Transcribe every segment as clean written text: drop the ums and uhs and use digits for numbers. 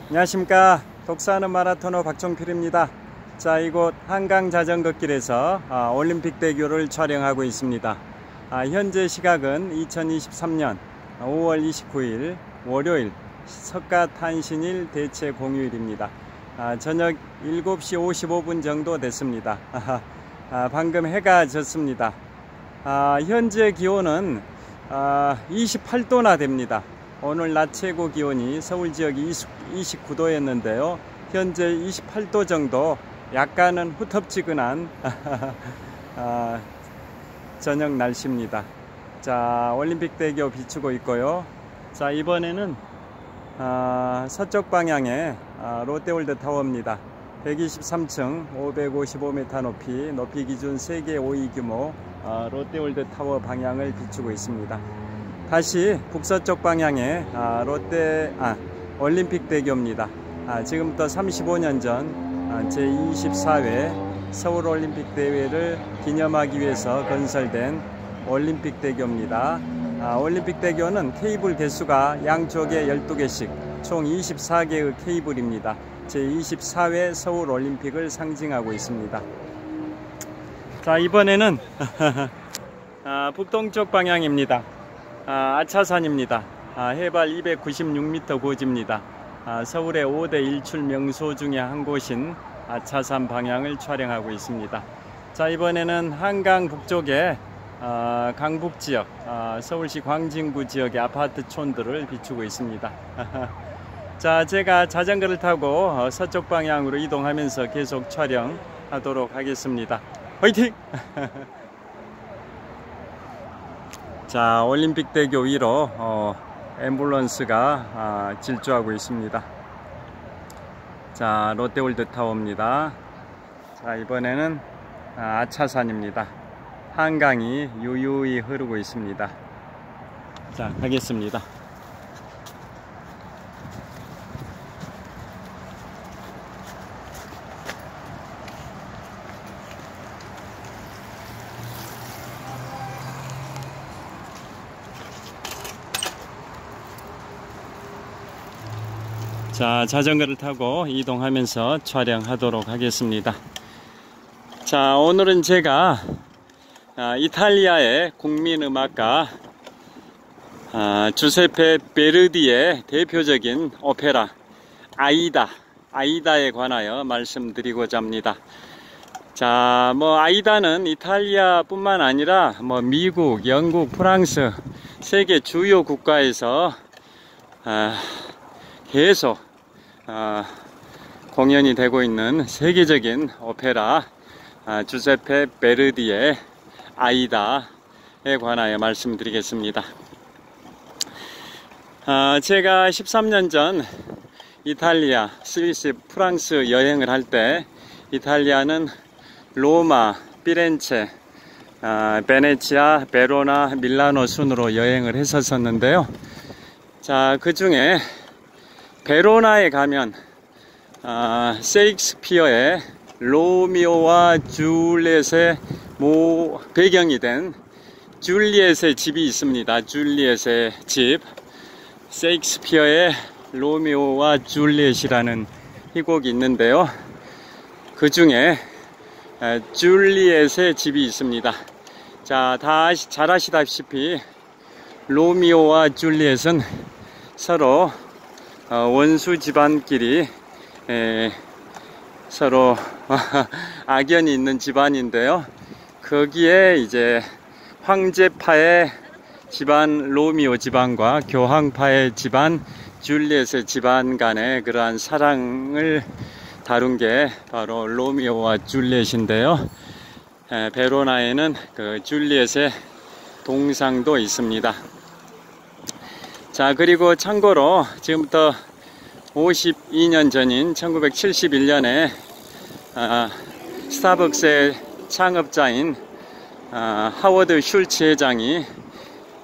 안녕하십니까. 독서하는 마라토너 박종필입니다. 자, 이곳 한강 자전거길에서 올림픽대교를 촬영하고 있습니다. 현재 시각은 2023년 5월 29일 월요일 석가탄신일 대체 공휴일입니다. 저녁 7시 55분 정도 됐습니다. 방금 해가 졌습니다. 현재 기온은 28도나 됩니다. 오늘 낮 최고 기온이 서울 지역이 29도였는데요. 현재 28도 정도, 약간은 후텁지근한 저녁 날씨입니다. 자, 올림픽대교 비추고 있고요. 자, 이번에는 서쪽 방향에 롯데월드타워입니다. 123층 555m 높이 기준 세계 5위 규모 롯데월드타워 방향을 비추고 있습니다. 다시 북서쪽 방향에 올림픽대교입니다. 지금부터 35년 전 제24회 서울올림픽대회를 기념하기 위해서 건설된 올림픽대교입니다. 올림픽대교는 케이블 개수가 양쪽에 12개씩 총 24개의 케이블입니다. 제24회 서울올림픽을 상징하고 있습니다. 자, 이번에는 북동쪽 방향입니다. 아차산입니다. 해발 296m 고지입니다. 서울의 5대 일출 명소 중에 한 곳인 아차산 방향을 촬영하고 있습니다. 자, 이번에는 한강 북쪽에 강북지역, 서울시 광진구 지역의 아파트촌들을 비추고 있습니다. 자, 제가 자전거를 타고 서쪽 방향으로 이동하면서 계속 촬영하도록 하겠습니다. 화이팅! 자, 올림픽대교 위로 앰뷸런스가 질주하고 있습니다. 자, 롯데월드타워입니다. 자, 이번에는 아차산입니다. 한강이 유유히 흐르고 있습니다. 자, 가겠습니다. 자, 자전거를 타고 이동하면서 촬영하도록 하겠습니다. 자, 오늘은 제가 이탈리아의 국민음악가 주세페 베르디의 대표적인 오페라 아이다에 관하여 말씀드리고자 합니다. 자, 아이다는 이탈리아 뿐만 아니라 미국, 영국, 프랑스 세계 주요 국가에서 계속 공연이 되고 있는 세계적인 오페라 주세페 베르디의 아이다에 관하여 말씀드리겠습니다. 제가 13년 전 이탈리아, 스위스, 프랑스 여행을 할 때 이탈리아는 로마, 피렌체, 베네치아, 베로나, 밀라노 순으로 여행을 했었는데요. 자, 그 중에 베로나에 가면 셰익스피어의 로미오와 줄리엣의 배경이 된 줄리엣의 집이 있습니다. 줄리엣의 집, 셰익스피어의 로미오와 줄리엣이라는 희곡이 있는데요. 그 중에 줄리엣의 집이 있습니다. 자, 다 잘 아시다시피 로미오와 줄리엣은 서로 원수 집안끼리 서로 악연이 있는 집안인데요. 거기에 이제 황제파의 집안 로미오 집안과 교황파의 집안 줄리엣의 집안 간의 그러한 사랑을 다룬 게 바로 로미오와 줄리엣인데요. 베로나에는 그 줄리엣의 동상도 있습니다. 자, 그리고 참고로 지금부터 52년 전인 1971년에 스타벅스의 창업자인 하워드 슐츠 회장이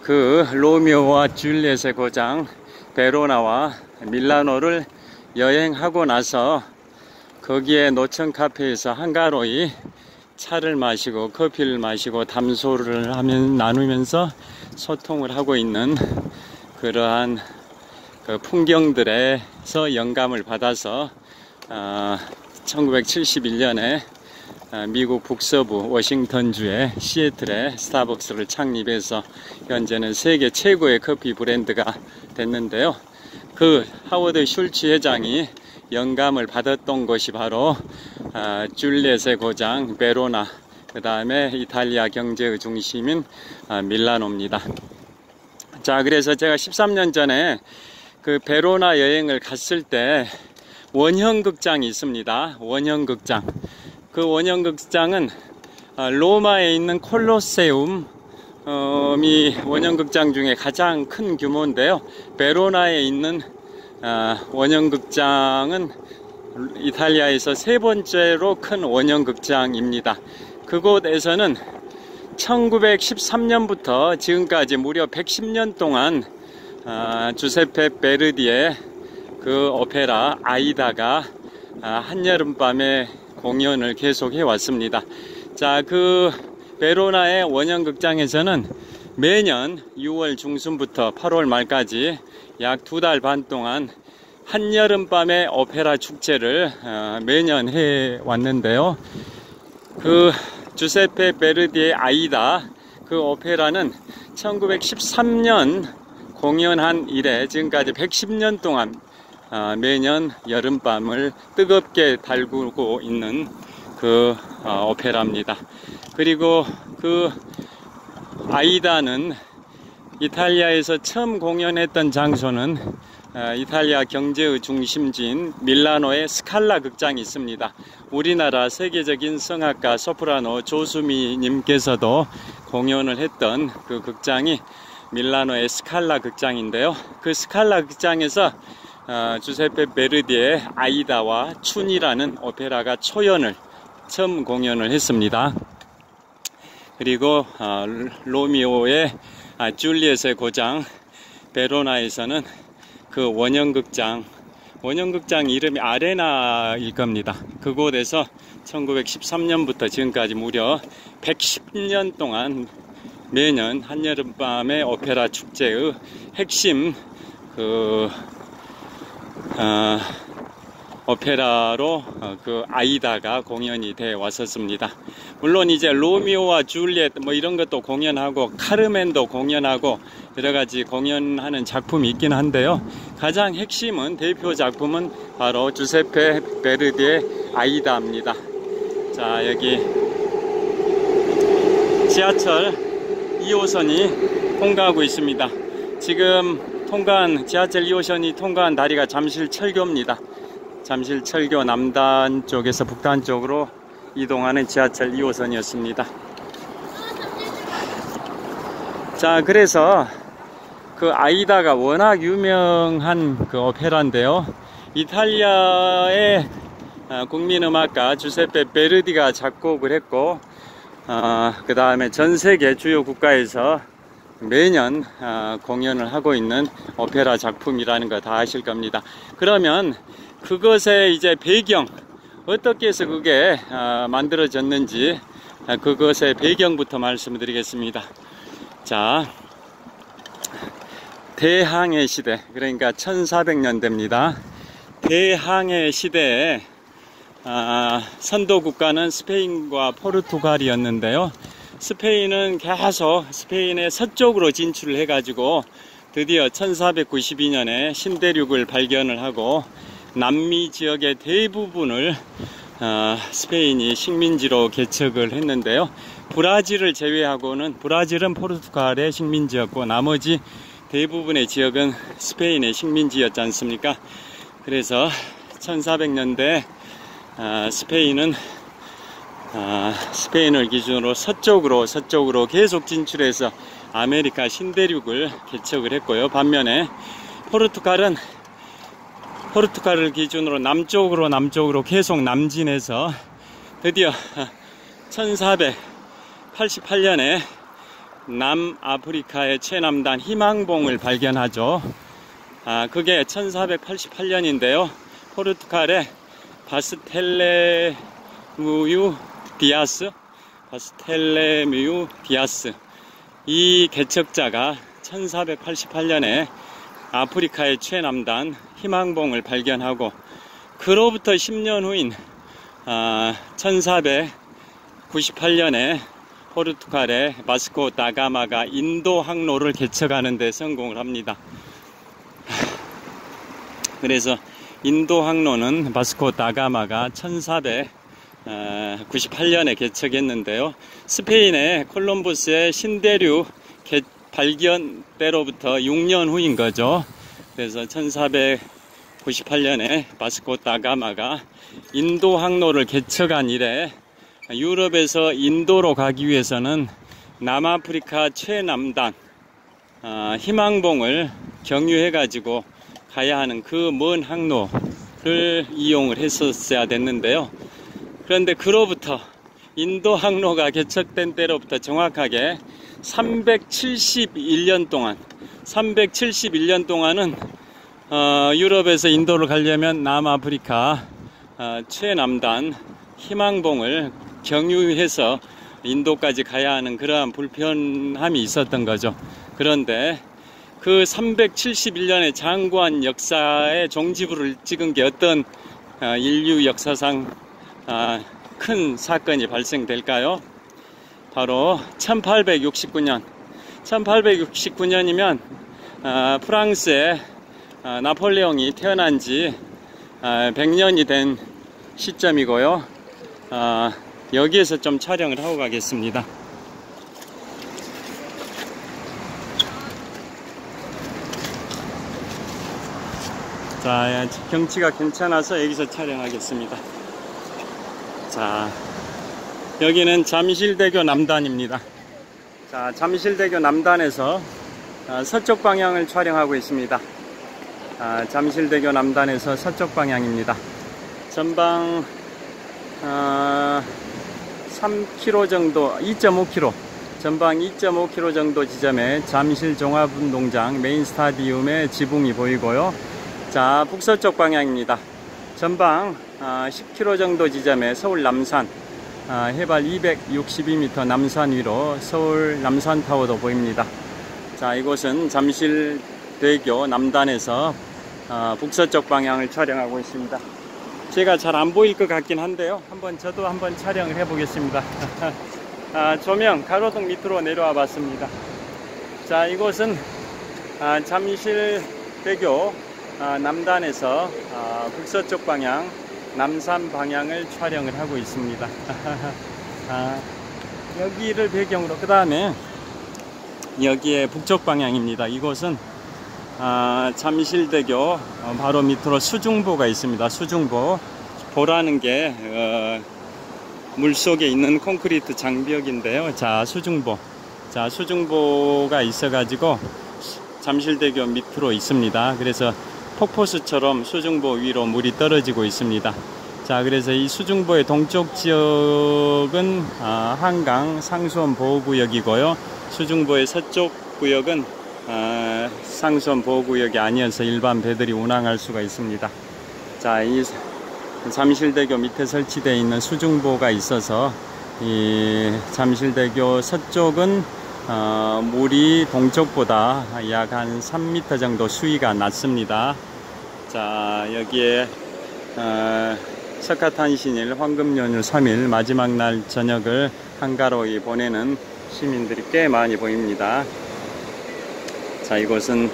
그 로미오와 줄리엣의 고장 베로나와 밀라노를 여행하고 나서 거기에 노천 카페에서 한가로이 차를 마시고 커피를 마시고 담소를 나누면서 소통을 하고 있는 그러한 그 풍경들에서 영감을 받아서 1971년에 미국 북서부 워싱턴주의 시애틀에 스타벅스를 창립해서 현재는 세계 최고의 커피 브랜드가 됐는데요. 그 하워드 슐츠 회장이 영감을 받았던 것이 바로 줄리엣의 고장 베로나, 그 다음에 이탈리아 경제의 중심인 밀라노입니다. 자, 그래서 제가 13년 전에 그 베로나 여행을 갔을 때 원형극장이 있습니다. 원형극장. 그 원형극장은 로마에 있는 콜로세움이 원형극장 중에 가장 큰 규모인데요. 베로나에 있는 원형극장은 이탈리아에서 세 번째로 큰 원형극장입니다. 그곳에서는 1913년부터 지금까지 무려 110년 동안 주세페 베르디의 그 오페라 아이다가 한여름밤에 공연을 계속해 왔습니다. 자, 그 베로나의 원형극장에서는 매년 6월 중순부터 8월 말까지 약 2달 반 동안 한여름밤의 오페라 축제를 매년 해 왔는데요. 그 주세페 베르디의 아이다, 그 오페라는 1913년 공연한 이래 지금까지 110년 동안 매년 여름밤을 뜨겁게 달구고 있는 그 오페라입니다. 그리고 그 아이다는 이탈리아에서 처음 공연했던 장소는 이탈리아 경제의 중심지인 밀라노의 스칼라 극장이 있습니다. 우리나라 세계적인 성악가 소프라노 조수미 님께서도 공연을 했던 그 극장이 밀라노의 스칼라 극장인데요. 그 스칼라 극장에서 주세페 베르디의 아이다와 춘이라는 오페라가 초연을 처음 공연을 했습니다. 그리고 로미오의 줄리엣의 고장 베로나에서는 그 원형극장 이름이 아레나일 겁니다. 그곳에서 1913년부터 지금까지 무려 110년 동안 매년 한여름밤의 오페라 축제의 핵심 오페라로 그 아이다가 공연이 되어 왔었습니다. 물론 이제 로미오와 줄리엣 뭐 이런 것도 공연하고 카르멘도 공연하고 여러 가지 공연하는 작품이 있긴 한데요. 가장 핵심은 대표 작품은 바로 주세페 베르디의 아이다입니다. 자, 여기 지하철 2호선이 통과하고 있습니다. 지금 지하철 2호선이 통과한 다리가 잠실철교입니다. 잠실철교 남단 쪽에서 북단 쪽으로 이동하는 지하철 2호선이었습니다. 자, 그래서 그 아이다가 워낙 유명한 그 오페라인데요. 이탈리아의 국민음악가 주세페 베르디가 작곡을 했고, 그 다음에 전 세계 주요 국가에서 매년 공연을 하고 있는 오페라 작품이라는 거 다 아실 겁니다. 그러면 그것의 이제 배경, 어떻게 해서 그게 만들어졌는지 그것의 배경부터 말씀드리겠습니다. 자, 대항해 시대, 그러니까 1400년대입니다. 대항해 시대에 선도 국가는 스페인과 포르투갈이었는데요. 스페인은 계속 스페인의 서쪽으로 진출을 해가지고 드디어 1492년에 신대륙을 발견을 하고 남미 지역의 대부분을 스페인이 식민지로 개척을 했는데요. 브라질을 제외하고는, 브라질은 포르투갈의 식민지였고 나머지 대부분의 지역은 스페인의 식민지였지 않습니까? 그래서 1400년대 스페인을 기준으로 서쪽으로 계속 진출해서 아메리카 신대륙을 개척을 했고요. 반면에 포르투갈을 기준으로 남쪽으로 계속 남진해서 드디어 1488년에 남아프리카의 최남단 희망봉을 발견하죠. 그게 1488년인데요. 포르투갈의 바스텔레뮤 디아스 이 개척자가 1488년에 아프리카의 최남단 희망봉을 발견하고, 그로부터 10년 후인 1498년에 포르투갈의 바스코 다가마가 인도 항로를 개척하는 데 성공을 합니다. 그래서 인도 항로는 바스코 다가마가 1498년에 개척했는데요. 스페인의 콜럼버스의 신대륙 발견 때로부터 6년 후인 거죠. 그래서 1498년에 바스코 다가마가 인도 항로를 개척한 이래 유럽에서 인도로 가기 위해서는 남아프리카 최남단 희망봉을 경유해 가지고 가야 하는 그 먼 항로를 이용을 했었어야 됐는데요. 그런데 그로부터 인도 항로가 개척된 때로부터 정확하게 371년 동안은 유럽에서 인도를 가려면 남아프리카 최남단 희망봉을 경유해서 인도까지 가야 하는 그러한 불편함이 있었던 거죠. 그런데 그 371년의 장구한 역사의 종지부를 찍은 게 어떤 인류 역사상 큰 사건이 발생될까요? 바로 1869년이면 프랑스의 나폴레옹이 태어난 지 100년이 된 시점이고요. 여기에서 좀 촬영을 하고 가겠습니다. 자, 경치가 괜찮아서 여기서 촬영하겠습니다. 자, 여기는 잠실대교 남단입니다. 자, 잠실대교 남단에서 서쪽 방향을 촬영하고 있습니다. 잠실대교 남단에서 서쪽 방향입니다. 전방 3km 정도, 2.5km, 전방 2.5km 정도 지점에 잠실 종합운동장 메인 스타디움의 지붕이 보이고요. 자, 북서쪽 방향입니다. 전방 10km 정도 지점에 서울 남산, 해발 262m 남산 위로 서울 남산타워도 보입니다. 자, 이곳은 잠실대교 남단에서 북서쪽 방향을 촬영하고 있습니다. 제가 잘 안 보일 것 같긴 한데요. 저도 한번 촬영을 해 보겠습니다. 조명 가로등 밑으로 내려와 봤습니다. 자, 이곳은 잠실대교 남단에서 북서쪽 방향 남산 방향을 촬영을 하고 있습니다. 여기를 배경으로, 그 다음에 여기에 북쪽 방향입니다. 이곳은 잠실대교 바로 밑으로 수중보가 있습니다. 수중보, 보라는 게 물속에 있는 콘크리트 장벽인데요. 자, 수중보가 있어 가지고 잠실대교 밑으로 있습니다. 그래서 폭포수처럼 수중보 위로 물이 떨어지고 있습니다. 자, 그래서 이 수중보의 동쪽 지역은 한강 상수원 보호구역이고요. 수중보의 서쪽 구역은 상수원 보호구역이 아니어서 일반 배들이 운항할 수가 있습니다. 자, 이 잠실대교 밑에 설치되어 있는 수중보가 있어서 이 잠실대교 서쪽은 물이 동쪽보다 약 한 3m 정도 수위가 낮습니다. 자, 여기에 석가탄신일 황금연휴 3일 마지막 날 저녁을 한가로이 보내는 시민들이 꽤 많이 보입니다. 자, 이곳은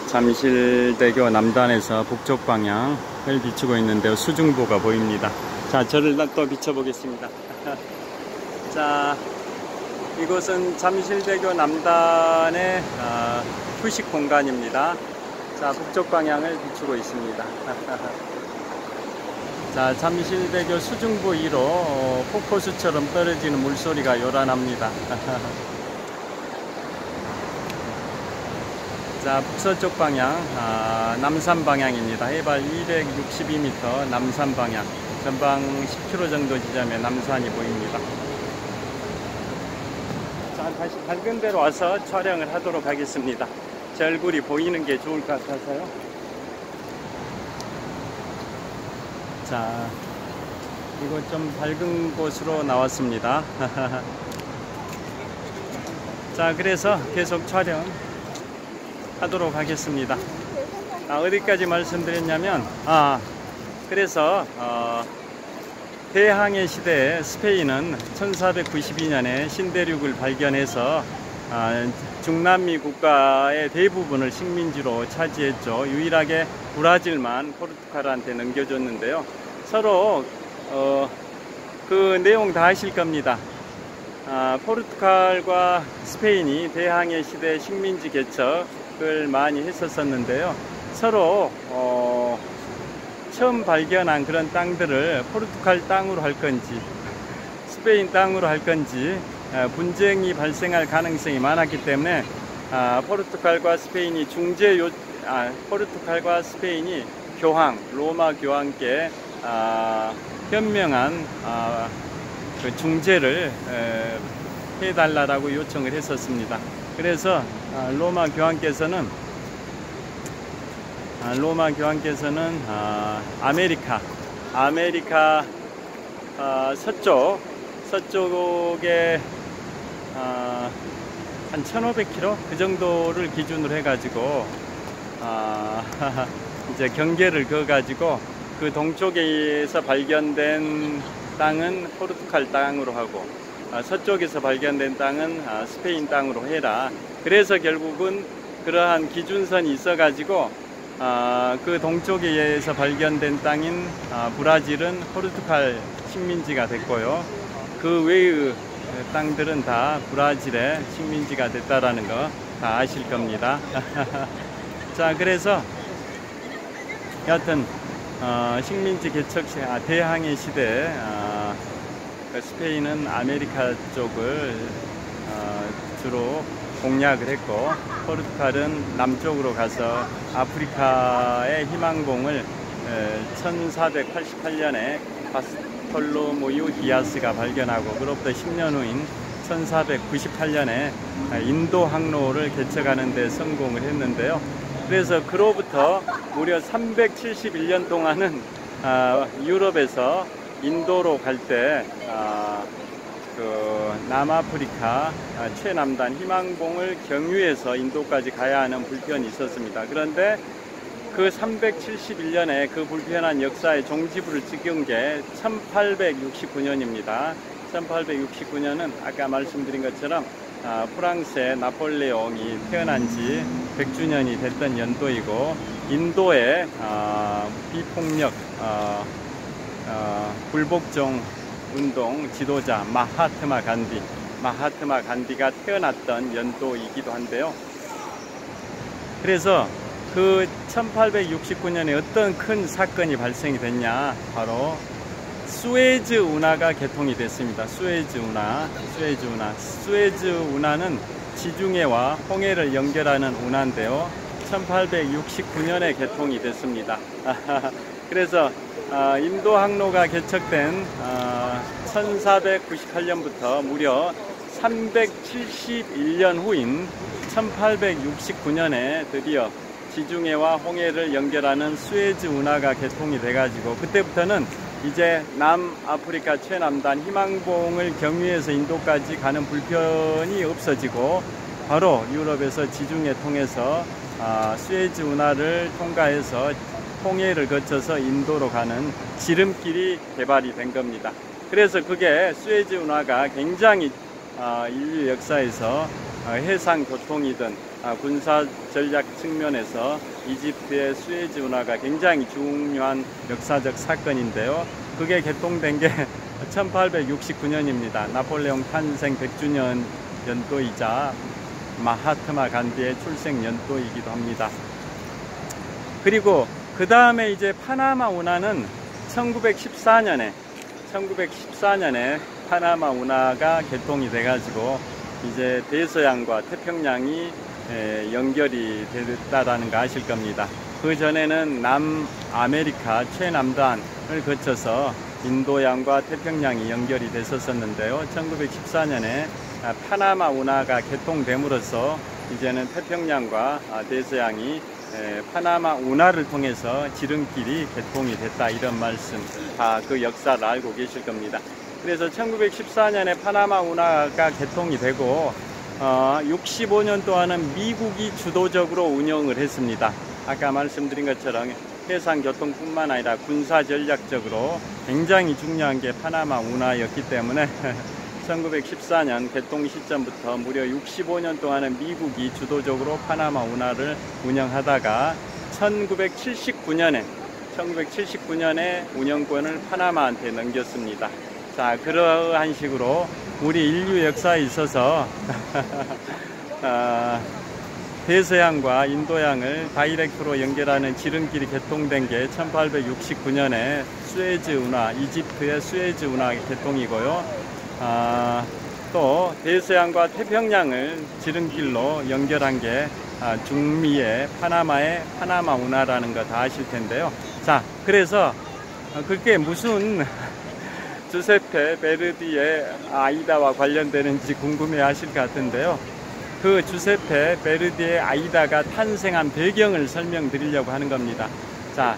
잠실대교 남단에서 북쪽 방향을 비추고 있는데요. 수중보가 보입니다. 자, 저를 또 비춰보겠습니다. 자, 이곳은 잠실대교 남단의 휴식 공간입니다. 자, 북쪽 방향을 비추고 있습니다. 자, 잠실대교 수중보 위로 폭포수처럼 떨어지는 물소리가 요란합니다. 자, 북서쪽 방향, 남산 방향입니다. 해발 262m 남산 방향, 전방 10km 정도 지점에 남산이 보입니다. 자, 다시 밝은 데로 와서 촬영을 하도록 하겠습니다. 제 얼굴이 보이는 게 좋을 것 같아서요. 자, 이곳 좀 밝은 곳으로 나왔습니다. 자, 그래서 계속 촬영 하도록 하겠습니다. 어디까지 말씀드렸냐면, 그래서 대항해 시대에 스페인은 1492년에 신대륙을 발견해서 중남미 국가의 대부분을 식민지로 차지했죠. 유일하게 브라질만 포르투갈한테 넘겨줬는데요. 서로 그 내용 다 아실 겁니다. 포르투갈과 스페인이 대항해 시대 식민지 개척을 많이 했었는데요. 서로 처음 발견한 그런 땅들을 포르투갈 땅으로 할 건지 스페인 땅으로 할 건지 분쟁이 발생할 가능성이 많았기 때문에 포르투갈과 스페인이 포르투갈과 스페인이 교황, 로마 교황께 현명한 그 중재를 해달라고 요청을 했었습니다. 그래서 로마 교황께서는 아메리카 서쪽에 한 1500km 그 정도를 기준으로 해가지고 이제 경계를 그어가지고 그 동쪽에서 발견된 땅은 포르투갈 땅으로 하고 서쪽에서 발견된 땅은 스페인 땅으로 해라. 그래서 결국은 그러한 기준선이 있어가지고 그 동쪽에서 발견된 땅인 브라질은 포르투갈 식민지가 됐고요. 그 외의 땅들은 다 브라질의 식민지가 됐다라는 거 다 아실 겁니다. 자, 그래서 여하튼 식민지 개척 시 대항해 시대에 스페인은 아메리카 쪽을 주로 공략을 했고 포르투갈은 남쪽으로 가서 아프리카의 희망봉을 1488년에 바스톨로메우 디아스가 발견하고 그로부터 10년 후인 1498년에 인도 항로를 개척하는 데 성공을 했는데요. 그래서 그로부터 무려 371년 동안은 유럽에서 인도로 갈 때 그 남아프리카 최남단 희망봉을 경유해서 인도까지 가야 하는 불편이 있었습니다. 그런데 그 371년에 그 불편한 역사의 종지부를 찍은 게 1869년입니다. 1869년은 아까 말씀드린 것처럼 프랑스의 나폴레옹이 태어난 지 100주년이 됐던 연도이고 인도의 비폭력 불복종 운동 지도자 마하트마 간디가 태어났던 연도이기도 한데요. 그래서 그 1869년에 어떤 큰 사건이 발생이 됐냐, 바로 수에즈 운하가 개통이 됐습니다. 수에즈 운하는 지중해와 홍해를 연결하는 운하인데요. 1869년에 개통이 됐습니다. 그래서 인도 항로가 개척된 1498년부터 무려 371년 후인 1869년에 드디어 지중해와 홍해를 연결하는 수에즈 운하가 개통이 돼가지고 그때부터는 이제 남아프리카 최남단 희망봉을 경유해서 인도까지 가는 불편이 없어지고 바로 유럽에서 지중해 통해서 수에즈 운하를 통과해서 홍해를 거쳐서 인도로 가는 지름길이 개발이 된 겁니다. 그래서 그게 수에즈 운하가 굉장히 인류 역사에서 해상 교통이든 군사 전략 측면에서 이집트의 수에즈 운하가 굉장히 중요한 역사적 사건인데요. 그게 개통된 게 1869년입니다. 나폴레옹 탄생 100주년 연도이자 마하트마 간디의 출생 연도이기도 합니다. 그리고 그 다음에 이제 파나마 운하는 1914년에 파나마 운하가 개통이 돼가지고 이제 대서양과 태평양이 연결이 됐다라는 거 아실 겁니다. 그 전에는 남아메리카 최남단을 거쳐서 인도양과 태평양이 연결이 됐었는데요. 1914년에 파나마 운하가 개통됨으로써 이제는 태평양과 대서양이 파나마 운하를 통해서 지름길이 개통이 됐다, 이런 말씀, 다 그 역사를 알고 계실 겁니다. 그래서 1914년에 파나마 운하가 개통이 되고 65년 동안은 미국이 주도적으로 운영을 했습니다. 아까 말씀드린 것처럼 해상교통뿐만 아니라 군사전략적으로 굉장히 중요한 게 파나마 운하였기 때문에 1914년 개통 시점부터 무려 65년 동안은 미국이 주도적으로 파나마 운하를 운영하다가 1979년에 운영권을 파나마한테 넘겼습니다. 자, 그러한 식으로 우리 인류 역사에 있어서 대서양과 인도양을 다이렉트로 연결하는 지름길이 개통된 게 1869년에 수에즈 운하, 이집트의 수에즈 운하 개통이고요. 또 대서양과 태평양을 지름길로 연결한 게 중미의 파나마의 파나마 운하라는 거 다 아실 텐데요. 자, 그래서 그게 무슨 주세페 베르디의 아이다와 관련되는지 궁금해 하실 것 같은데요. 그 주세페 베르디의 아이다가 탄생한 배경을 설명드리려고 하는 겁니다. 자,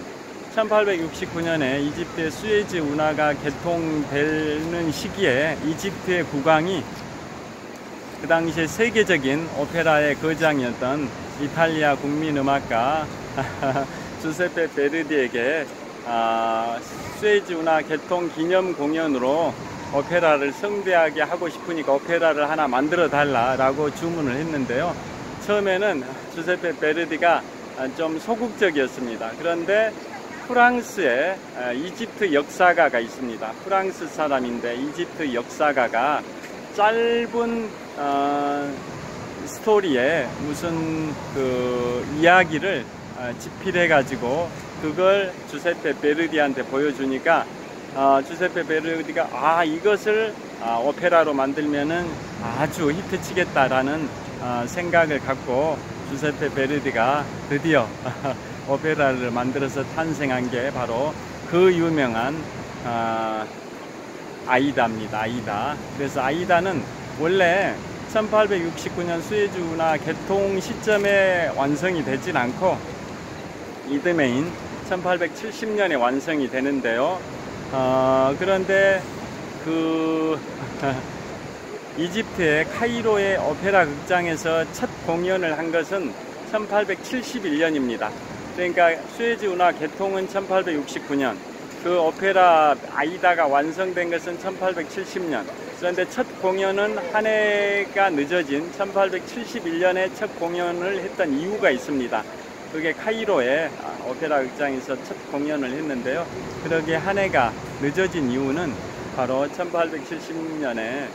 1869년에 이집트의 수에즈 운하가 개통되는 시기에 이집트의 국왕이 그 당시에 세계적인 오페라의 거장이었던 이탈리아 국민음악가 주세페 베르디에게 수에즈 운하 개통 기념 공연으로 오페라를 성대하게 하고 싶으니까 오페라를 하나 만들어 달라고 주문을 했는데요. 처음에는 주세페 베르디가 좀 소극적이었습니다. 그런데 프랑스에 이집트 역사가가 있습니다. 프랑스 사람인데 이집트 역사가가 짧은 스토리에 무슨 그 이야기를 집필해 가지고 그걸 주세페 베르디한테 보여주니까 주세페 베르디가 이것을 오페라로 만들면은 아주 히트치겠다라는 생각을 갖고 주세페 베르디가 드디어 오페라를 만들어서 탄생한 게 바로 그 유명한 아이다입니다. 아이다. 그래서 아이다는 원래 1869년 수에즈 운하 개통 시점에 완성이 되진 않고 이듬해인 1870년에 완성이 되는데요. 그런데 그 이집트의 카이로의 오페라 극장에서 첫 공연을 한 것은 1871년입니다. 그러니까 수에즈 운하 개통은 1869년, 그 오페라 아이다가 완성된 것은 1870년. 그런데 첫 공연은 한 해가 늦어진 1871년에 첫 공연을 했던 이유가 있습니다. 그게 카이로의 오페라 극장에서 첫 공연을 했는데요. 그러게 한 해가 늦어진 이유는 바로 1870년에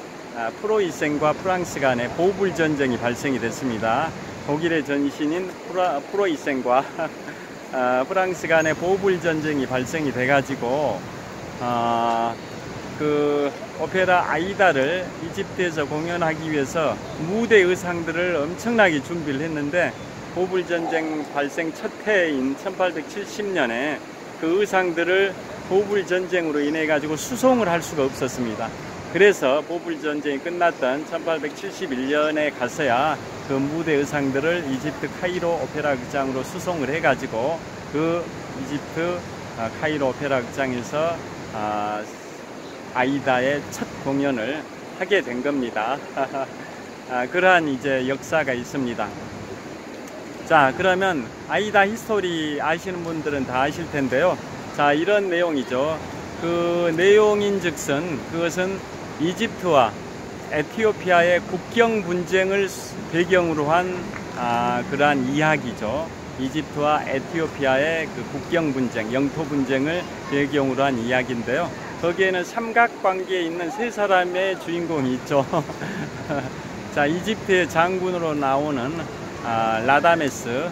프로이센과 프랑스 간의 보불 전쟁이 발생이 됐습니다. 독일의 전신인 프로이센과 프랑스 간의 보불 전쟁이 발생이 돼가지고 그 오페라 아이다를 이집트에서 공연하기 위해서 무대 의상들을 엄청나게 준비를 했는데 보불 전쟁 발생 첫 해인 1870년에 그 의상들을 보불 전쟁으로 인해 가지고 수송을 할 수가 없었습니다. 그래서 보불 전쟁이 끝났던 1871년에 가서야 그 무대 의상들을 이집트 카이로 오페라 극장으로 수송을 해 가지고 그 이집트 카이로 오페라 극장에서 아이다의 첫 공연을 하게 된 겁니다. 그러한 이제 역사가 있습니다. 자, 그러면 아이다 히스토리 아시는 분들은 다 아실 텐데요. 자, 이런 내용이죠. 그 내용인즉슨 그것은 이집트와 에티오피아의 국경 분쟁을 배경으로 한 그러한 이야기죠. 이집트와 에티오피아의 그 국경 분쟁, 영토 분쟁을 배경으로 한 이야기인데요. 거기에는 삼각관계에 있는 세 사람의 주인공이 있죠. 자, 이집트의 장군으로 나오는 라다메스,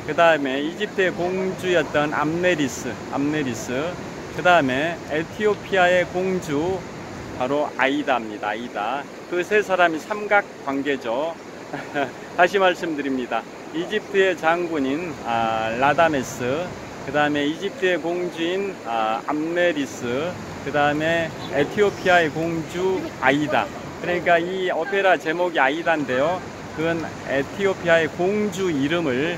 그 다음에 이집트의 공주였던 암네리스, 그 다음에 에티오피아의 공주 바로 아이다입니다. 아이다. 그 세 사람이 삼각관계죠. 다시 말씀드립니다. 이집트의 장군인 라다메스, 그 다음에 이집트의 공주인 암네리스, 그 다음에 에티오피아의 공주 아이다. 그러니까 이 오페라 제목이 아이다인데요. 그건 에티오피아의 공주 이름을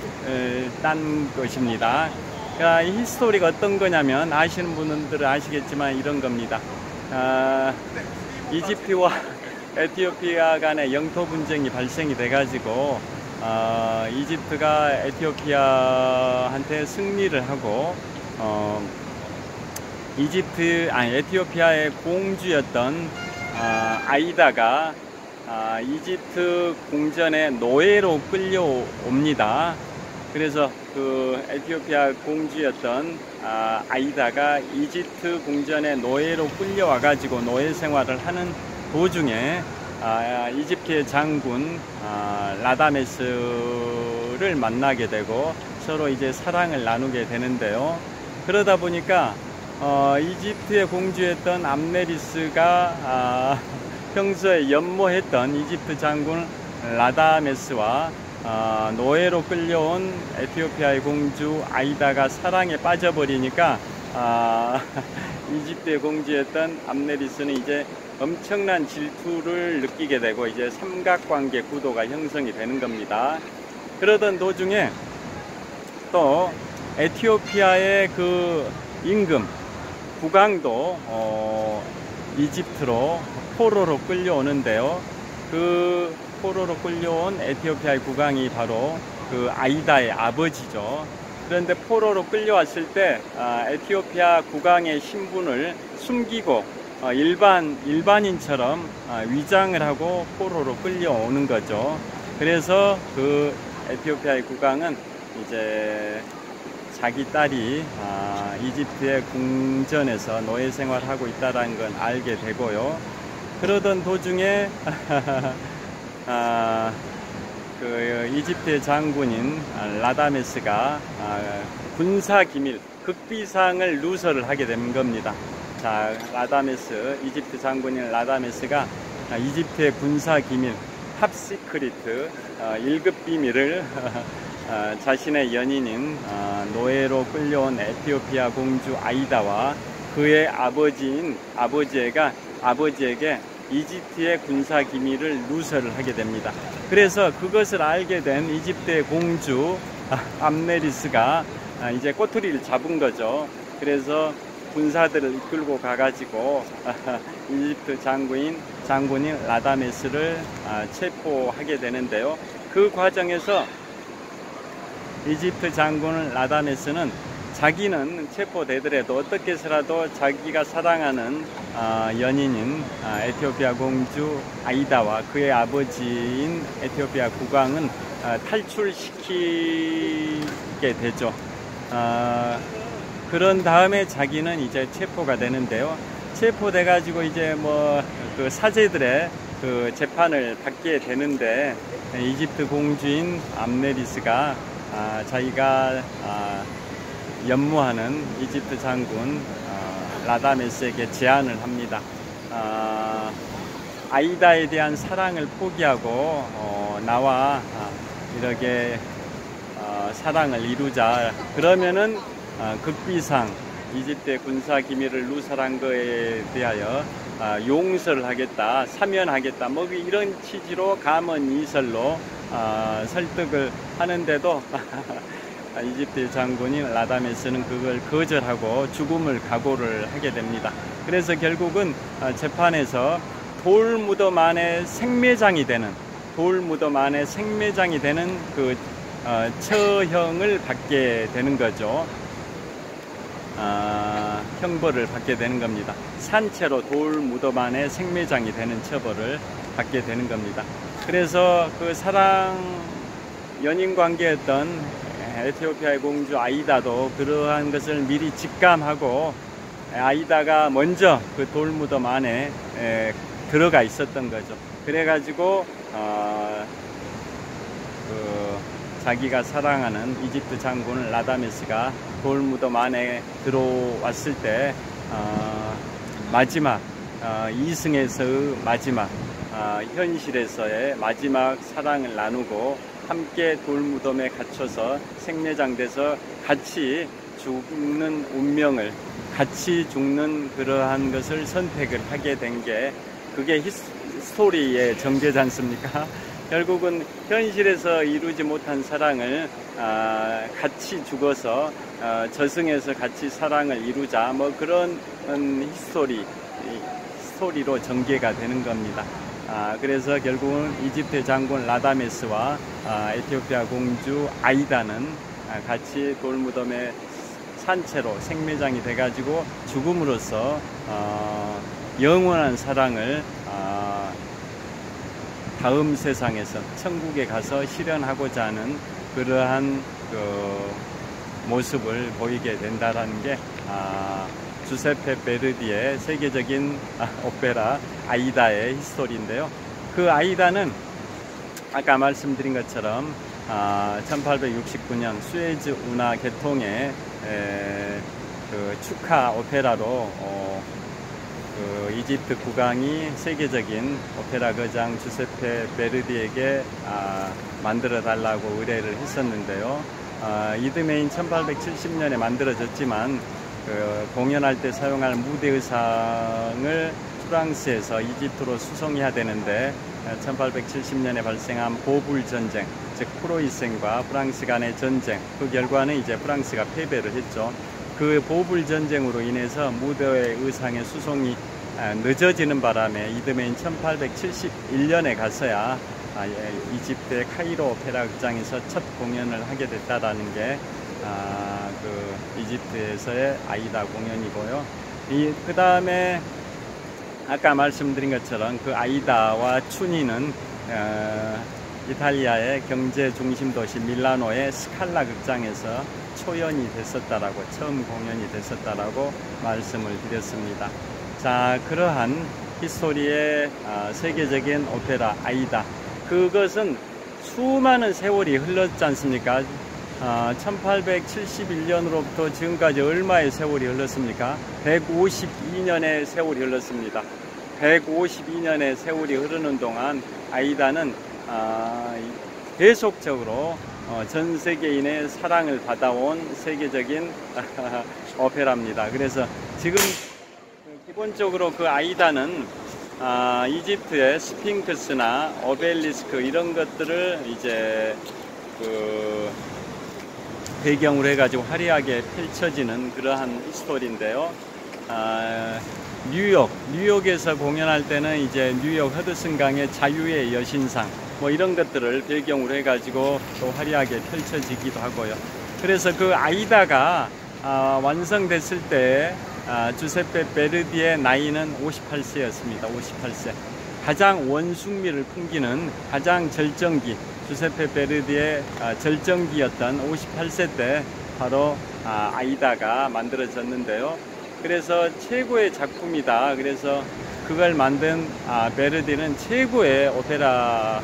딴 것입니다. 그러니까 이 히스토리가 어떤 거냐면 아시는 분들은 아시겠지만 이런 겁니다. 이집트와 에티오피아 간의 영토 분쟁이 발생이 돼가지고 이집트가 에티오피아한테 승리를 하고 에티오피아의 공주였던 아이다가 이집트 궁전의 노예로 끌려옵니다. 그래서 그 에티오피아 공주였던 아이다가 이집트 궁전의 노예로 끌려와 가지고 노예 생활을 하는 도중에 이집트의 장군 라다메스를 만나게 되고 서로 이제 사랑을 나누게 되는데요. 그러다 보니까 이집트의 공주였던 암네리스가 평소에 연모했던 이집트 장군 라다메스와 노예로 끌려온 에티오피아의 공주 아이다가 사랑에 빠져버리니까 이집트의 공주였던 암네리스는 이제 엄청난 질투를 느끼게 되고 이제 삼각관계 구도가 형성이 되는 겁니다. 그러던 도중에 또 에티오피아의 그 임금 국왕도 이집트로 포로로 끌려오는데요. 그 포로로 끌려온 에티오피아의 국왕이 바로 그 아이다의 아버지죠. 그런데 포로로 끌려왔을 때 에티오피아 국왕의 신분을 숨기고 일반인처럼 위장을 하고 포로로 끌려오는 거죠. 그래서 그 에티오피아의 국왕은 이제 자기 딸이 이집트의 궁전에서 노예 생활하고 있다는 걸 알게 되고요. 그러던 도중에 그 이집트의 장군인 라다메스가 군사 기밀 극비상을 누설을 하게 된 겁니다. 자, 이집트 장군인 라다메스가 이집트의 군사 기밀 탑시크리트 1급 비밀을 자신의 연인인 노예로 끌려온 에티오피아 공주 아이다와 그의 아버지에게 이집트의 군사 기밀을 누설을 하게 됩니다. 그래서 그것을 알게 된 이집트의 공주 암네리스가 이제 꼬투리를 잡은 거죠. 그래서 군사들을 이끌고 가가지고 이집트 장군인 라다메스를 체포하게 되는데요. 그 과정에서 이집트 장군 라다메스는 자기는 체포되더라도 어떻게 해서라도 자기가 사랑하는 연인인 에티오피아 공주 아이다와 그의 아버지인 에티오피아 국왕은 탈출시키게 되죠. 그런 다음에 자기는 이제 체포가 되는데요. 체포돼 가지고 이제 뭐 그 사제들의 그 재판을 받게 되는데 이집트 공주인 암네리스가 자기가 연모하는 이집트 장군 라다메스에게 제안을 합니다. 아이다에 대한 사랑을 포기하고 나와 이렇게 사랑을 이루자. 그러면은 극비상 이집트의 군사 기밀을 누설한 거에 대하여 용서를 하겠다, 사면하겠다, 뭐 이런 취지로 감언이설로 설득을 하는데도 이집트의 장군인 라다메스는 그걸 거절하고 죽음을 각오를 하게 됩니다. 그래서 결국은 재판에서 돌무덤 안에 생매장이 되는 그 처형을 받게 되는 거죠. 형벌을 받게 되는 겁니다. 산채로 돌무덤 안에 생매장이 되는 처벌을 받게 되는 겁니다. 그래서 그 사랑 연인 관계였던 에티오피아의 공주 아이다도 그러한 것을 미리 직감하고 아이다가 먼저 그 돌무덤 안에 들어가 있었던 거죠. 그래가지고 자기가 사랑하는 이집트 장군 라다메스가 돌무덤 안에 들어왔을 때 마지막 이승에서의 마지막 현실에서의 마지막 사랑을 나누고 함께 돌무덤에 갇혀서 생매장돼서 같이 죽는 운명을 같이 죽는 그러한 것을 선택을 하게 된 게 그게 스토리의 전개지 않습니까? 결국은 현실에서 이루지 못한 사랑을 같이 죽어서 저승에서 같이 사랑을 이루자, 뭐 그런 스토리로 전개가 되는 겁니다. 그래서 결국은 이집트의 장군 라다메스와 에티오피아 공주 아이다는 같이 돌무덤에 산채로 생매장이 돼가지고 죽음으로써 영원한 사랑을 다음 세상에서 천국에 가서 실현하고자 하는 그러한 그 모습을 보이게 된다라는 게 주세페 베르디의 세계적인 오페라 아이다의 히스토리인데요. 그 아이다는 아까 말씀드린 것처럼 1869년 수에즈 운하 개통의 그 축하 오페라로 그 이집트 국왕이 세계적인 오페라 거장 주세페 베르디에게 만들어 달라고 의뢰를 했었는데요. 이듬해인 1870년에 만들어졌지만 그 공연할 때 사용할 무대 의상을 프랑스에서 이집트로 수송해야 되는데 1870년에 발생한 보불 전쟁, 즉 프로이센과 프랑스 간의 전쟁, 그 결과는 이제 프랑스가 패배를 했죠. 그 보불 전쟁으로 인해서 무대의 의상의 수송이 늦어지는 바람에 이듬해인 1871년에 가서야 이집트의 카이로 오페라 극장에서 첫 공연을 하게 됐다라는 게 그 이집트에서의 아이다 공연이고요. 그 다음에 아까 말씀드린 것처럼 그 아이다와 춘희는 이탈리아의 경제 중심 도시 밀라노의 스칼라 극장에서 초연이 됐었다라고, 처음 공연이 됐었다라고 말씀을 드렸습니다. 자, 그러한 히스토리의 세계적인 오페라 아이다, 그것은 수많은 세월이 흘렀지 않습니까? 1871년으로부터 지금까지 얼마의 세월이 흘렀습니까? 152년의 세월이 흘렀습니다. 152년의 세월이 흐르는 동안 아이다는 계속적으로 전 세계인의 사랑을 받아온 세계적인 오페라입니다. 그래서 지금 기본적으로 그 아이다는 이집트의 스핑크스나 오벨리스크 이런 것들을 이제 그 배경으로 해가지고 화려하게 펼쳐지는 그러한 스토리인데요. 뉴욕에서 공연할 때는 이제 뉴욕 허드슨강의 자유의 여신상 뭐 이런 것들을 배경으로 해가지고 또 화려하게 펼쳐지기도 하고요. 그래서 그 아이다가 완성됐을 때 주세페 베르디의 나이는 58세였습니다. 58세. 가장 원숭미를 풍기는 가장 절정기, 주세페 베르디의 절정기였던 58세 때 바로 아이다가 만들어졌는데요. 그래서 최고의 작품이다. 그래서 그걸 만든 베르디는 최고의 오페라의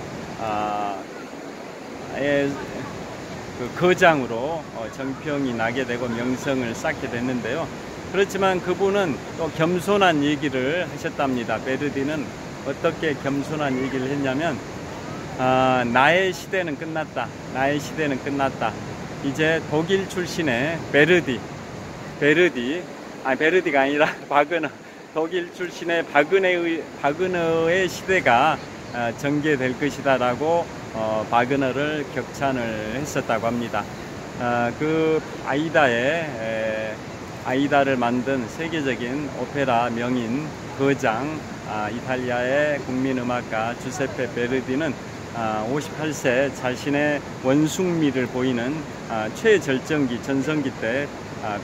그 거장으로 정평이 나게 되고 명성을 쌓게 됐는데요. 그렇지만 그분은 또 겸손한 얘기를 하셨답니다. 베르디는 어떻게 겸손한 얘기를 했냐면 나의 시대는 끝났다. 나의 시대는 끝났다. 이제 독일 출신의 베르디가 아니라 바그너, 독일 출신의 바그너의 시대가 전개될 것이다 라고 바그너를 격찬을 했었다고 합니다. 그 아이다를 만든 세계적인 오페라 명인 거장 이탈리아의 국민음악가 주세페 베르디는 58세 자신의 원숭미를 보이는 최절정기 전성기 때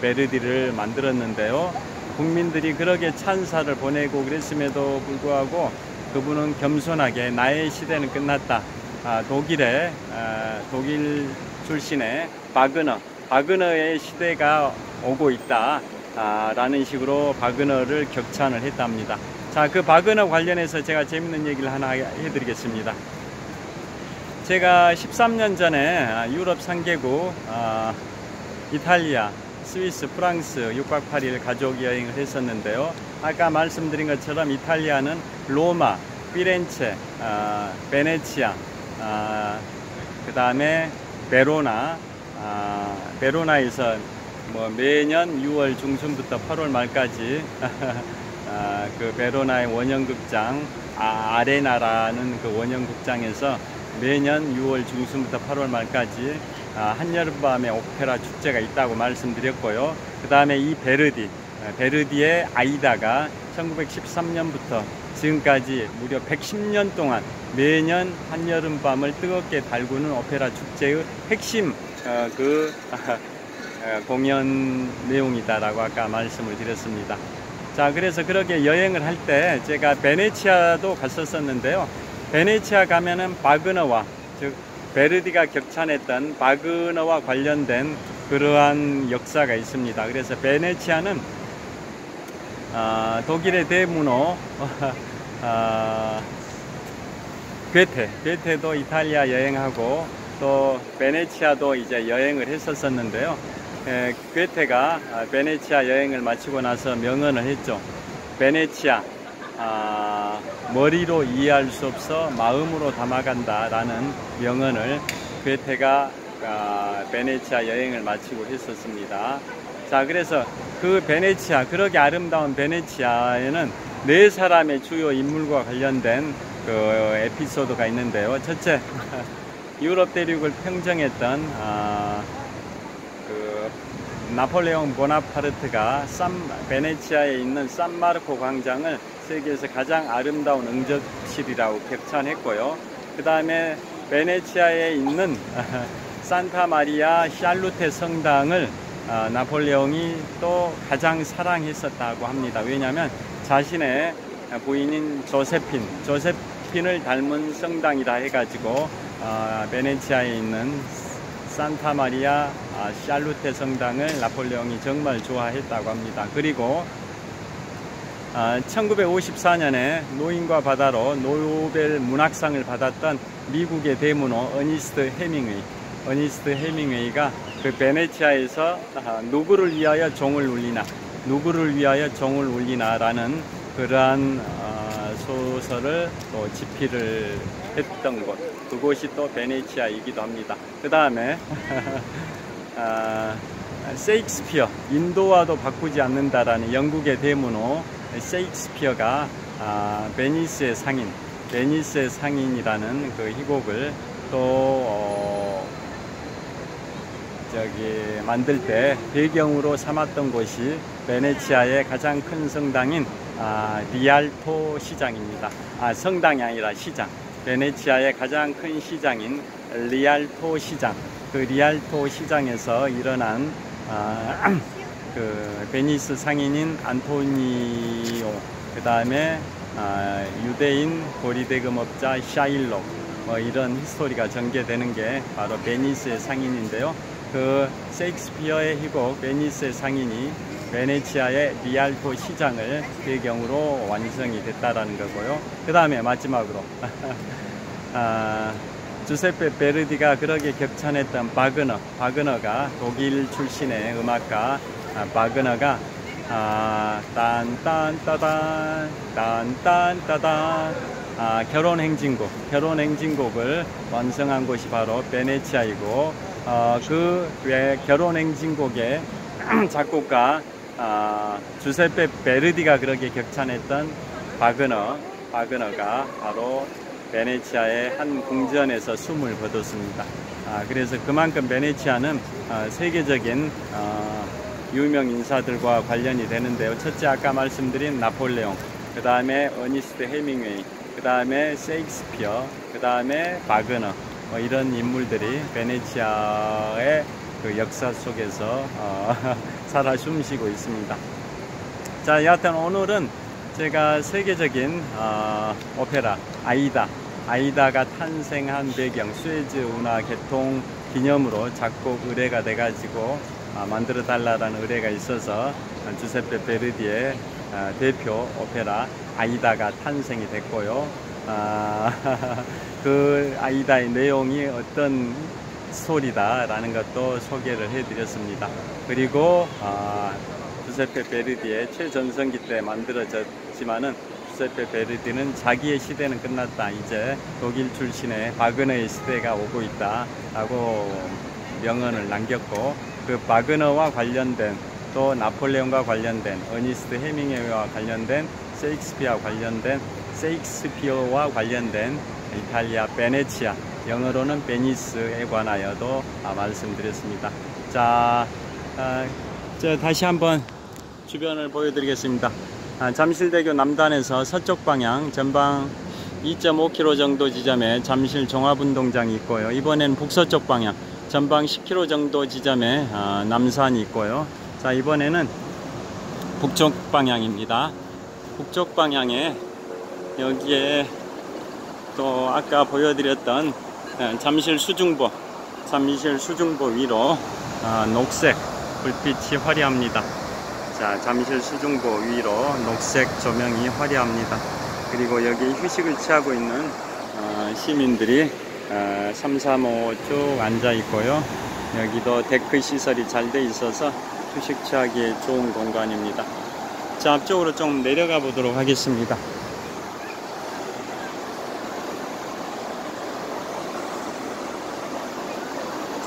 베르디를 만들었는데요. 국민들이 그렇게 찬사를 보내고 그랬음에도 불구하고 그분은 겸손하게 나의 시대는 끝났다. 독일 출신의 바그너의 시대가 오고 있다 라는 식으로 바그너를 격찬을 했답니다. 자, 그 바그너 관련해서 제가 재밌는 얘기를 하나 해드리겠습니다. 제가 13년 전에 유럽 3개국 이탈리아, 스위스, 프랑스 6박 8일 가족 여행을 했었는데요. 아까 말씀드린 것처럼 이탈리아는 로마, 피렌체, 베네치아, 그 다음에 베로나에서 뭐 매년 6월 중순부터 8월 말까지 그 베로나의 원형극장 아레나라는 그 원형극장에서 매년 6월 중순부터 8월 말까지 한여름밤의 오페라 축제가 있다고 말씀드렸고요. 그 다음에 이 베르디의 아이다가 1913년부터 지금까지 무려 110년 동안 매년 한여름밤을 뜨겁게 달구는 오페라 축제의 핵심 공연 내용이다라고 아까 말씀을 드렸습니다. 자, 그래서 그렇게 여행을 할 때 제가 베네치아도 갔었었는데요. 베네치아 가면은 바그너와, 즉 베르디가 격찬했던 바그너와 관련된 그러한 역사가 있습니다. 그래서 베네치아는 독일의 대문호 괴테도 이탈리아 여행하고 또 베네치아도 이제 여행을 했었었는데요. 괴테가 베네치아 여행을 마치고 나서 명언을 했죠. 베네치아, 머리로 이해할 수 없어 마음으로 담아간다 라는 명언을 괴테가 베네치아 여행을 마치고 했었습니다. 자, 그래서 그 베네치아, 그렇게 아름다운 베네치아에는 네 사람의 주요 인물과 관련된 그 에피소드가 있는데요. 첫째, 유럽 대륙을 평정했던 나폴레옹 보나파르트가 베네치아에 있는 산마르코 광장을 세계에서 가장 아름다운 응접실이라고 격찬했고요. 그 다음에 베네치아에 있는 산타 마리아 샬루테 성당을 나폴레옹이 또 가장 사랑했었다고 합니다. 왜냐하면 자신의 부인인 조세핀을 닮은 성당이라 해가지고 베네치아에 있는 산타 마리아 샬루테 성당을 나폴레옹이 정말 좋아했다고 합니다. 그리고 1954년에 노인과 바다로 노벨 문학상을 받았던 미국의 대문호 어니스트 헤밍웨이가 그 베네치아에서 누구를 위하여 종을 울리나 라는 그러한 소설을 또 집필을 했던 그곳이 또 베네치아이기도 합니다. 그 다음에 셰익스피어, 인도와도 바꾸지 않는다라는 영국의 대문호 셰익스피어가 베니스의 상인이라는 그 희곡을 또 만들 때 배경으로 삼았던 곳이 베네치아의 가장 큰 성당인 리알토 시장입니다. 성당이 아니라 시장. 베네치아의 가장 큰 시장인 리알토 시장. 그 리알토 시장에서 일어난 그 베니스 상인인 안토니오, 그 다음에 유대인 고리대금업자 샤일록, 이런 히스토리가 전개되는 게 바로 베니스의 상인인데요. 그 셰익스피어의 희곡 베니스의 상인이 베네치아의 리알토 시장을 배경으로 완성이 됐다라는 거고요. 그 다음에 마지막으로 주세페 베르디가 그렇게 격찬했던 바그너가 독일 출신의 음악가 바그너가 딴딴따단 결혼행진곡을 완성한 곳이 바로 베네치아이고, 그 결혼행진곡의 작곡가 주세페 베르디가 그렇게 격찬했던 바그너가 바로 베네치아의 한 궁전에서 숨을 거뒀습니다. 그래서 그만큼 베네치아는 세계적인 유명 인사들과 관련이 되는데요. 첫째, 아까 말씀드린 나폴레옹, 그 다음에 어니스트 헤밍웨이, 그 다음에 셰익스피어, 그 다음에 바그너, 이런 인물들이 베네치아의 그 역사 속에서 살아 숨쉬고 있습니다. 자, 여하튼 오늘은 제가 세계적인 오페라 아이다가 탄생한 배경, 수에즈 운하 개통 기념으로 작곡 의뢰가 돼가지고 만들어 달라라는 의뢰가 있어서 주세페 베르디의 대표 오페라 아이다가 탄생이 됐고요. 그 아이다의 내용이 어떤 스토리다라는 것도 소개를 해드렸습니다. 그리고 주세페 베르디의 최전성기 때 만들어졌지만은 주세페 베르디는 자기의 시대는 끝났다, 이제 독일 출신의 바그너의 시대가 오고 있다 라고 명언을 남겼고, 그 바그너와 관련된 또 나폴레옹과 관련된 어니스트 헤밍웨이와 관련된 셰익스피어와 관련된 이탈리아 베네치아, 영어로는 베니스에 관하여도 말씀드렸습니다. 자, 다시 한번 주변을 보여드리겠습니다. 잠실대교 남단에서 서쪽 방향 전방 2.5km 정도 지점에 잠실 종합운동장이 있고요. 이번엔 북서쪽 방향 전방 10km 정도 지점에 남산이 있고요. 자, 이번에는 북쪽 방향입니다. 북쪽 방향에 여기에 또 아까 보여드렸던 잠실 수중보 위로 녹색 불빛이 화려합니다. 자, 잠실 수중보 위로 녹색 조명이 화려합니다. 그리고 여기 휴식을 취하고 있는 시민들이 3, 4, 5 쭉 앉아 있고요. 여기도 데크 시설이 잘 돼 있어서 휴식 취하기에 좋은 공간입니다. 자, 앞쪽으로 좀 내려가 보도록 하겠습니다.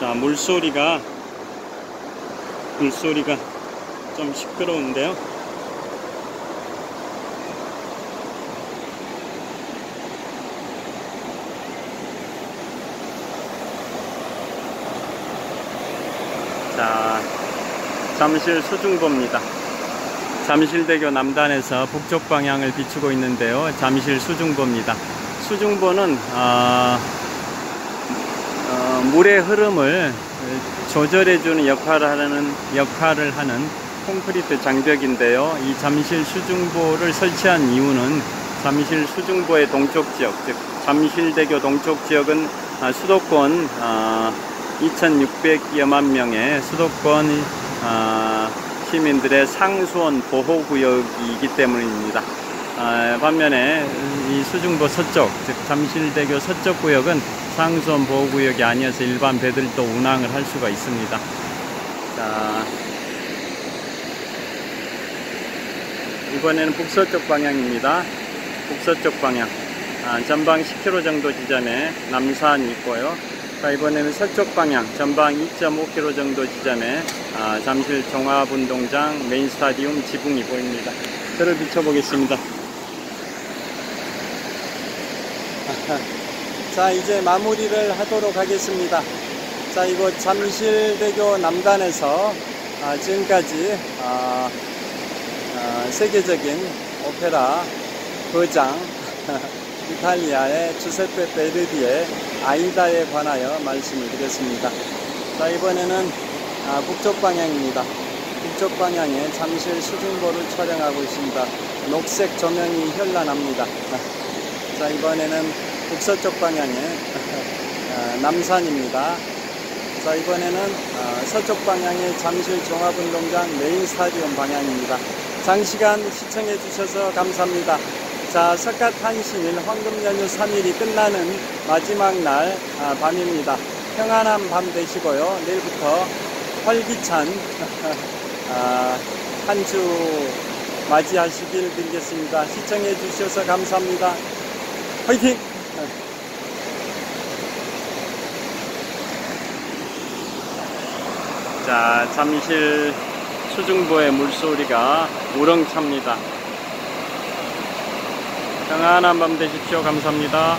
자, 물소리가 좀 시끄러운데요. 자, 잠실 수중보입니다. 잠실대교 남단에서 북쪽 방향을 비추고 있는데요. 잠실 수중보입니다. 수중보는 물의 흐름을 조절해주는 역할을 하는 콘크리트 장벽인데요. 이 잠실 수중보를 설치한 이유는 잠실 수중보의 동쪽 지역, 즉 잠실대교 동쪽 지역은 수도권 2600여만 명의 수도권 시민들의 상수원 보호구역이기 때문입니다. 반면에 이 수중보 서쪽, 즉 잠실대교 서쪽 구역은 상수원 보호구역이 아니어서 일반 배들도 운항을 할 수가 있습니다. 자, 이번에는 북서쪽 방향입니다. 북서쪽 방향 전방 10km 정도 지점에 남산이 있고요. 자, 이번에는 서쪽 방향 전방 2.5km 정도 지점에 잠실 종합운동장 메인 스타디움 지붕이 보입니다. 저를 비춰보겠습니다. 자, 이제 마무리를 하도록 하겠습니다. 자, 이곳 잠실대교 남단에서 지금까지 세계적인 오페라 거장 이탈리아의 주세페 베르디의 아이다에 관하여 말씀을 드렸습니다. 자, 이번에는 북쪽 방향입니다. 북쪽 방향에 잠실 수중보를 촬영하고 있습니다. 녹색 조명이 현란합니다. 자, 이번에는 북서쪽 방향에 남산입니다. 자, 이번에는 서쪽 방향의 잠실 종합운동장 메인 스타디움 방향입니다. 장시간 시청해 주셔서 감사합니다. 자, 석가탄신일 황금연휴 3일이 끝나는 마지막 날 밤입니다. 평안한 밤 되시고요. 내일부터 활기찬 한 주 맞이하시길 빌겠습니다. 시청해 주셔서 감사합니다. 화이팅! 자, 잠실 수중보의 물소리가 우렁찹니다. 평안한 밤 되십시오. 감사합니다.